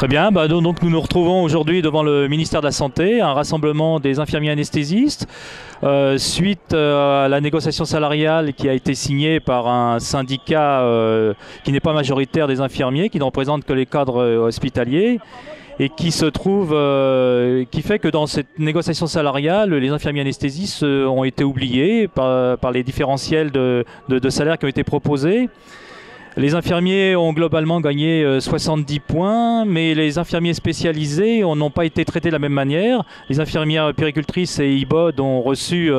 Très bien, donc nous nous retrouvons aujourd'hui devant le ministère de la Santé, un rassemblement des infirmiers anesthésistes, suite à la négociation salariale qui a été signée par un syndicat qui n'est pas majoritaire des infirmiers, qui ne représente que les cadres hospitaliers, et qui se trouve, qui fait que dans cette négociation salariale, les infirmiers anesthésistes ont été oubliés par les différentiels de salaire qui ont été proposés. Les infirmiers ont globalement gagné 70 points, mais les infirmiers spécialisés n'ont pas été traités de la même manière. Les infirmières puéricultrices et IBOD ont reçu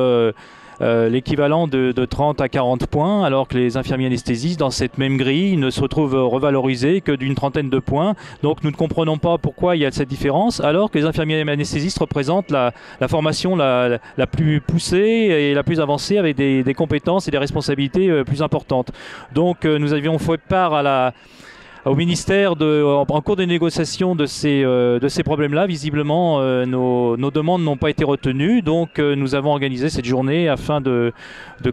l'équivalent de 30 à 40 points, alors que les infirmiers anesthésistes, dans cette même grille, ne se retrouvent revalorisés que d'une trentaine de points. Donc nous ne comprenons pas pourquoi il y a cette différence, alors que les infirmiers anesthésistes représentent la formation la plus poussée et la plus avancée, avec des compétences et des responsabilités plus importantes. Donc nous avions fait part au ministère en cours de négociation de ces problèmes-là. Visiblement, nos demandes n'ont pas été retenues, donc nous avons organisé cette journée afin de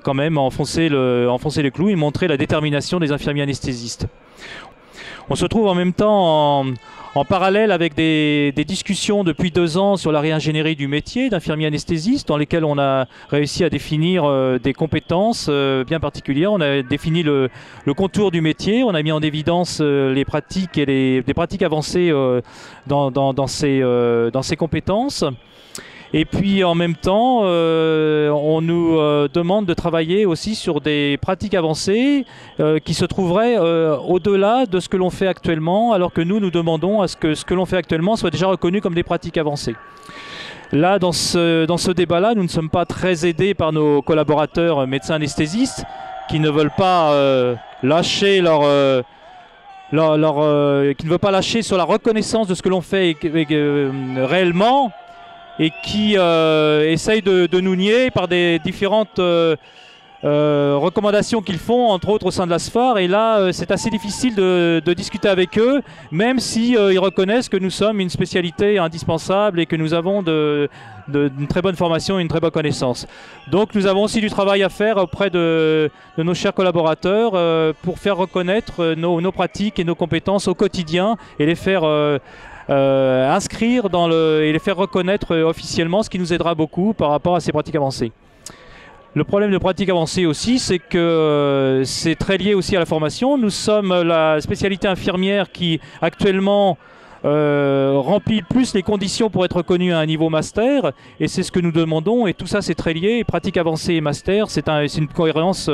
quand même enfoncer les clous et montrer la détermination des infirmiers anesthésistes. On se trouve en même temps en parallèle avec des discussions depuis 2 ans sur la réingénierie du métier d'infirmier anesthésiste, dans lesquelles on a réussi à définir des compétences bien particulières. On a défini le contour du métier, on a mis en évidence les pratiques et les pratiques avancées dans ces compétences. Et puis en même temps, on nous demande de travailler aussi sur des pratiques avancées qui se trouveraient au-delà de ce que l'on fait actuellement, alors que nous demandons à ce que l'on fait actuellement soit déjà reconnu comme des pratiques avancées. Là, dans ce débat-là, nous ne sommes pas très aidés par nos collaborateurs médecins anesthésistes qui ne veulent pas lâcher qui ne veulent pas lâcher sur la reconnaissance de ce que l'on fait réellement, et qui essayent de nous nier par des différentes recommandations qu'ils font, entre autres au sein de la SFAR. Et là, c'est assez difficile de discuter avec eux, même si ils reconnaissent que nous sommes une spécialité indispensable et que nous avons une très bonne formation et une très bonne connaissance. Donc nous avons aussi du travail à faire auprès de nos chers collaborateurs pour faire reconnaître nos pratiques et nos compétences au quotidien et les faire inscrire et les faire reconnaître officiellement, ce qui nous aidera beaucoup par rapport à ces pratiques avancées. Le problème de pratiques avancées aussi, c'est que c'est très lié aussi à la formation. Nous sommes la spécialité infirmière qui actuellement remplit plus les conditions pour être reconnue à un niveau master, et c'est ce que nous demandons, et tout ça c'est très lié. Pratiques avancées et master, c'est une cohérence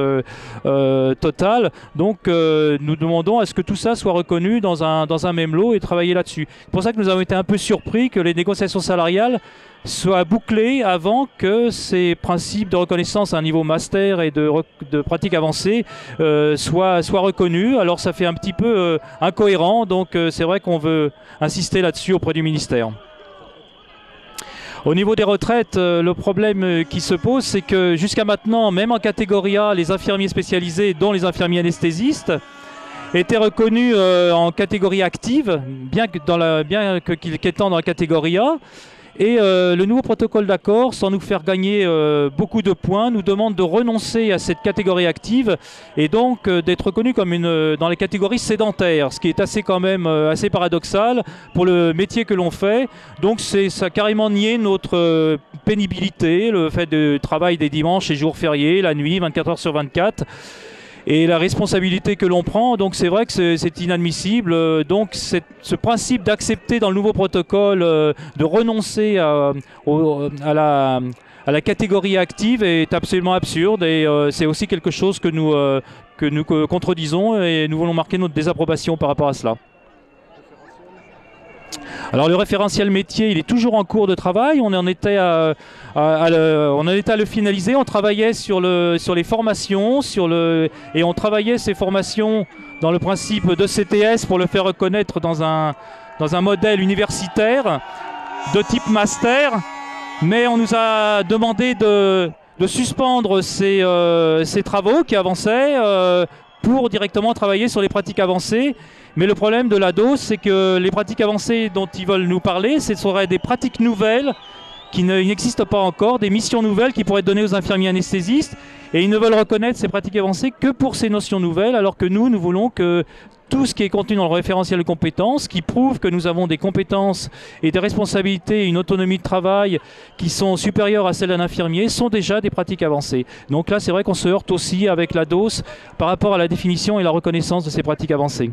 totale. Donc nous demandons à ce que tout ça soit reconnu dans un même lot et travailler là-dessus. C'est pour ça que nous avons été un peu surpris que les négociations salariales soient bouclées avant que ces principes de reconnaissance à un niveau master et de pratiques avancées soient reconnus. Alors ça fait un petit peu incohérent, donc c'est vrai qu'on veut insister là-dessus auprès du ministère. Au niveau des retraites, le problème qui se pose, c'est que jusqu'à maintenant, même en catégorie A, les infirmiers spécialisés, dont les infirmiers anesthésistes, étaient reconnus en catégorie active, bien qu'étant dans la catégorie A. Et le nouveau protocole d'accord, sans nous faire gagner beaucoup de points, nous demande de renoncer à cette catégorie active et donc d'être reconnu comme dans les catégories sédentaires, ce qui est assez paradoxal pour le métier que l'on fait. Donc ça a carrément nié notre pénibilité, le fait de travail des dimanches et jours fériés, la nuit, 24 heures sur 24. Et la responsabilité que l'on prend, donc c'est vrai que c'est inadmissible. Donc ce principe d'accepter dans le nouveau protocole de renoncer à la catégorie active est absolument absurde, et c'est aussi quelque chose que nous contredisons, et nous voulons marquer notre désapprobation par rapport à cela. Alors le référentiel métier, il est toujours en cours de travail. On en était à le finaliser. On travaillait sur les formations, et on travaillait ces formations dans le principe de CTS pour le faire reconnaître dans un modèle universitaire de type master. Mais on nous a demandé de suspendre ces travaux qui avançaient pour directement travailler sur les pratiques avancées. Mais le problème de l'ADO, c'est que les pratiques avancées dont ils veulent nous parler, ce seraient des pratiques nouvelles qu'il n'existe pas encore, des missions nouvelles qui pourraient être données aux infirmiers anesthésistes, et ils ne veulent reconnaître ces pratiques avancées que pour ces notions nouvelles, alors que nous voulons que tout ce qui est contenu dans le référentiel de compétences, qui prouve que nous avons des compétences et des responsabilités et une autonomie de travail qui sont supérieures à celles d'un infirmier, sont déjà des pratiques avancées. Donc là, c'est vrai qu'on se heurte aussi avec la DOS par rapport à la définition et la reconnaissance de ces pratiques avancées.